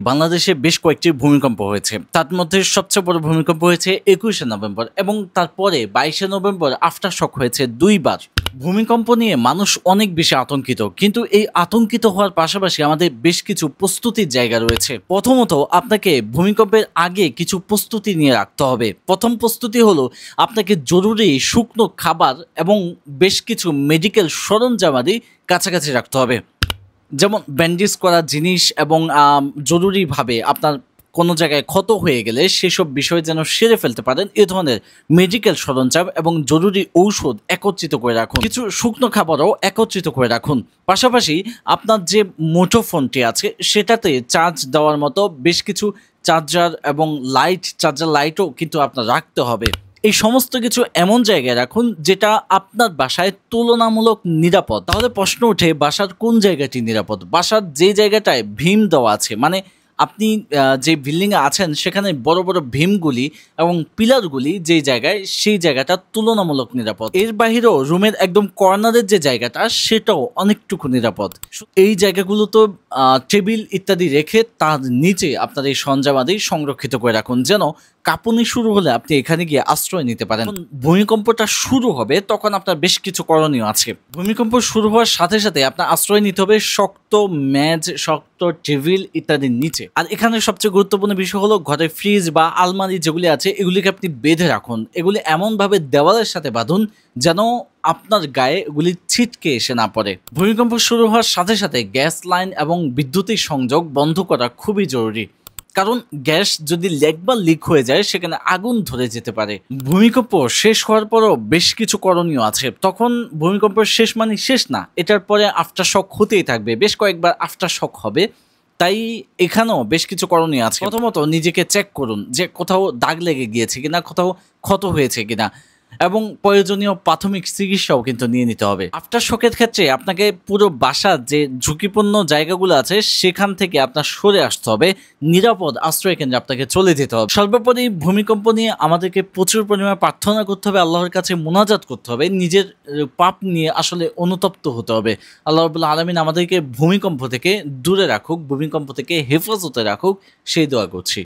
বাংলাদেশে বেশ কয়েকটি ভূমিকম্প হয়েছে। তার মধ্যে সবচেয়ে বড় ভূমিকম্প হয়েছে ২১শে নভেম্বর এবং তারপরে ২২শে নভেম্বর আফটার শক হয়েছে ২ বার। ভূমিকম্প নিয়ে মানুষ অনেক বেশি আতঙ্কিত, কিন্তু এই আতঙ্কিত হওয়ার পাশাপাশি আমাদের বেশ কিছু প্রস্তুতির জায়গা রয়েছে। প্রথমত আপনাকে ভূমিকম্পের আগে কিছু প্রস্তুতি নিয়ে রাখতে হবে। প্রথম প্রস্তুতি হলো আপনাকে জরুরি শুকনো খাবার এবং বেশ কিছু মেডিকেল সরঞ্জামাদি কাছাকাছি রাখতে হবে, যেমন ব্যান্ডেজ করা জিনিস এবং জরুরিভাবে আপনার কোনো জায়গায় ক্ষত হয়ে গেলে সেসব বিষয় যেন সেরে ফেলতে পারেন এ ধরনের মেডিকেল সরঞ্জাম এবং জরুরি ঔষধ একত্রিত করে রাখুন। কিছু শুকনো খাবারও একত্রিত করে রাখুন। পাশাপাশি আপনার যে মুঠোফোনটি আছে সেটাতে চার্জ দেওয়ার মতো বেশ কিছু চার্জার এবং চার্জার লাইটও কিন্তু আপনার রাখতে হবে। এই সমস্ত কিছু এমন জায়গায় রাখুন যেটা আপনার বাসায় তুলনামূলক নিরাপদ। তাহলে প্রশ্ন ওঠে, বাসার কোন জায়গাটি নিরাপদ? বাসার যে জায়গাটায় ভীম দেওয়া আছে, মানে আপনি যে বিল্ডিংয়ে আছেন সেখানে বড় বড় ভীমগুলি এবং পিলারগুলি যেই জায়গায়, সেই জায়গাটা তুলনামূলক নিরাপদ। এর বাহিরেও রুমের একদম কর্নারের যে জায়গাটা সেটাও অনেকটুকু নিরাপদ। এই জায়গাগুলো তো টেবিল ইত্যাদি রেখে তার নিচে আপনার এই সরঞ্জামাদি সংরক্ষিত করে রাখুন, যেন কাঁপুনি শুরু হলে আপনি এখানে গিয়ে আশ্রয় নিতে পারেন। ভূমিকম্পটা শুরু হবে তখন আপনার বেশ কিছু করণীয় আছে। ভূমিকম্প শুরু হওয়ার সাথে সাথে আপনার আশ্রয় নিতে হবে শক্ত মেজ, শক্ত টেবিল ইত্যাদির নিচে। আর এখানে সবচেয়ে গুরুত্বপূর্ণ বিষয় হলো ঘরে ফ্রিজ বা আলমারি যেগুলি আছে এগুলিকে আপনি বেঁধে রাখুন। এগুলি এমনভাবে দেওয়ালের সাথে বাঁধুন যেন আপনার গায়ে এগুলি ছিটকে এসে না পড়ে। ভূমিকম্প শুরু হওয়ার সাথে সাথে গ্যাস লাইন এবং বিদ্যুতের সংযোগ বন্ধ করা খুবই জরুরি, কারণ গ্যাস যদি লিক হয়ে যায় সেখানে আগুন ধরে যেতে পারে। ভূমিকম্প শেষ হওয়ার পরও বেশ কিছু করণীয় আছে। তখন ভূমিকম্প শেষ মানে শেষ না, এটার পরে আফটার শক হতেই থাকবে, বেশ কয়েকবার আফটার শক হবে। তাই এখানেও বেশ কিছু করণীয় আছে। প্রথমত নিজেকে চেক করুন যে কোথাও দাগ লেগে গিয়েছে কিনা, কোথাও ক্ষত হয়েছে কিনা, এবং প্রয়োজনীয় প্রাথমিক চিকিৎসাও কিন্তু নিয়ে নিতে হবে। আফটার শকের ক্ষেত্রে আপনাকে পুরো বাসার যে ঝুঁকিপূর্ণ জায়গাগুলো আছে সেখান থেকে আপনার সরে আসতে হবে, নিরাপদ আশ্রয় কেন্দ্রে আপনাকে চলে যেতে হবে। সর্বোপরি ভূমিকম্প নিয়ে আমাদেরকে প্রচুর পরিমাণে প্রার্থনা করতে হবে, আল্লাহর কাছে মুনাজাত করতে হবে, নিজের পাপ নিয়ে আসলে অনুতপ্ত হতে হবে। আল্লাহ রাব্বুল আলামিন আমাদেরকে ভূমিকম্প থেকে দূরে রাখুক, ভূমিকম্প থেকে হেফাজতে রাখুক, সেই দোয়া করছি।